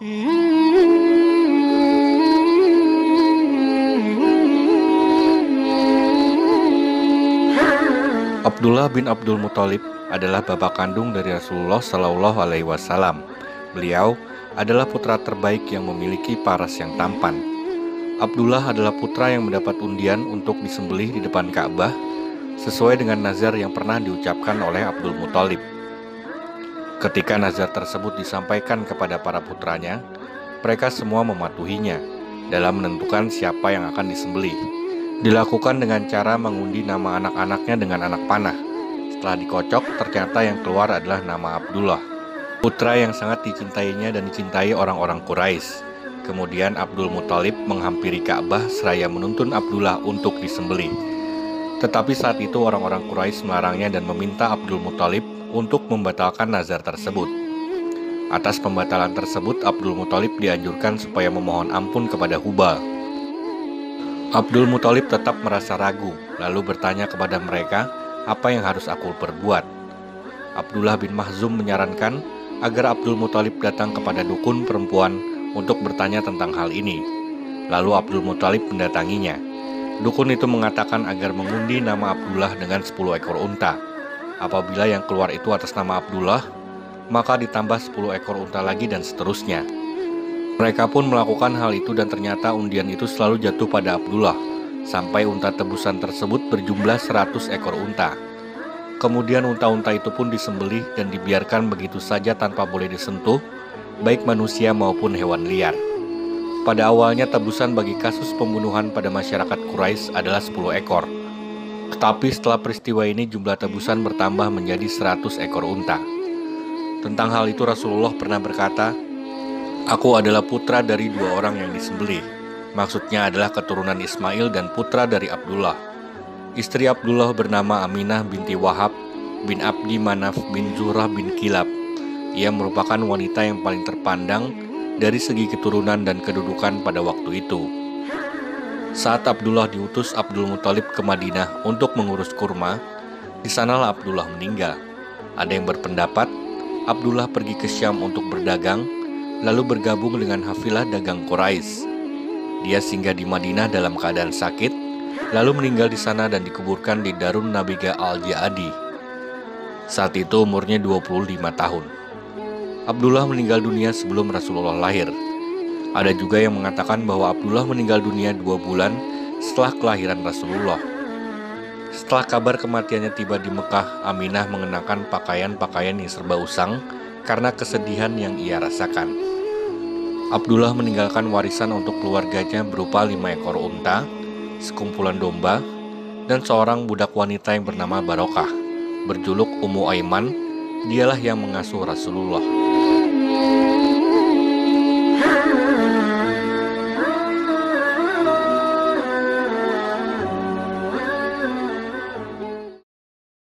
Abdullah bin Abdul Muthalib adalah bapak kandung dari Rasulullah Shallallahu Alaihi Wasallam. Beliau adalah putra terbaik yang memiliki paras yang tampan. Abdullah adalah putra yang mendapat undian untuk disembelih di depan Ka'bah sesuai dengan nazar yang pernah diucapkan oleh Abdul Muthalib. Ketika nazar tersebut disampaikan kepada para putranya, mereka semua mematuhinya dalam menentukan siapa yang akan disembelih. Dilakukan dengan cara mengundi nama anak-anaknya dengan anak panah. Setelah dikocok, ternyata yang keluar adalah nama Abdullah, putra yang sangat dicintainya dan dicintai orang-orang Quraisy. Kemudian Abdul Muthalib menghampiri Ka'bah seraya menuntun Abdullah untuk disembelih. Tetapi saat itu orang-orang Quraisy melarangnya dan meminta Abdul Muthalib untuk membatalkan nazar tersebut. Atas pembatalan tersebut, Abdul Muthalib dianjurkan supaya memohon ampun kepada Hubal. Abdul Muthalib tetap merasa ragu, lalu bertanya kepada mereka, apa yang harus aku perbuat? Abdullah bin Mahzum menyarankan agar Abdul Muthalib datang kepada dukun perempuan untuk bertanya tentang hal ini. Lalu Abdul Muthalib mendatanginya. Dukun itu mengatakan agar mengundi nama Abdullah dengan 10 ekor unta. Apabila yang keluar itu atas nama Abdullah, maka ditambah 10 ekor unta lagi dan seterusnya. Mereka pun melakukan hal itu dan ternyata undian itu selalu jatuh pada Abdullah, sampai unta tebusan tersebut berjumlah 100 ekor unta. Kemudian unta-unta itu pun disembelih dan dibiarkan begitu saja tanpa boleh disentuh, baik manusia maupun hewan liar. Pada awalnya tebusan bagi kasus pembunuhan pada masyarakat Quraisy adalah 10 ekor. Tetapi setelah peristiwa ini jumlah tebusan bertambah menjadi 100 ekor unta. Tentang hal itu Rasulullah pernah berkata, "Aku adalah putra dari 2 orang yang disembelih." Maksudnya adalah keturunan Ismail dan putra dari Abdullah. Istri Abdullah bernama Aminah binti Wahab bin Abdi Manaf bin Zurah bin Kilab. Ia merupakan wanita yang paling terpandang dari segi keturunan dan kedudukan pada waktu itu. Saat Abdullah diutus Abdul Muthalib ke Madinah untuk mengurus kurma, di sanalah Abdullah meninggal. Ada yang berpendapat Abdullah pergi ke Syam untuk berdagang, lalu bergabung dengan hafilah dagang Quraisy. Dia singgah di Madinah dalam keadaan sakit, lalu meninggal di sana dan dikuburkan di Darun Nabiga Al-Ja'adi. Saat itu umurnya 25 tahun. Abdullah meninggal dunia sebelum Rasulullah lahir. Ada juga yang mengatakan bahwa Abdullah meninggal dunia 2 bulan setelah kelahiran Rasulullah. Setelah kabar kematiannya tiba di Mekah, Aminah mengenakan pakaian-pakaian yang serba usang karena kesedihan yang ia rasakan. Abdullah meninggalkan warisan untuk keluarganya berupa 5 ekor unta, sekumpulan domba, dan seorang budak wanita yang bernama Barokah, berjuluk Ummu Aiman. Dialah yang mengasuh Rasulullah.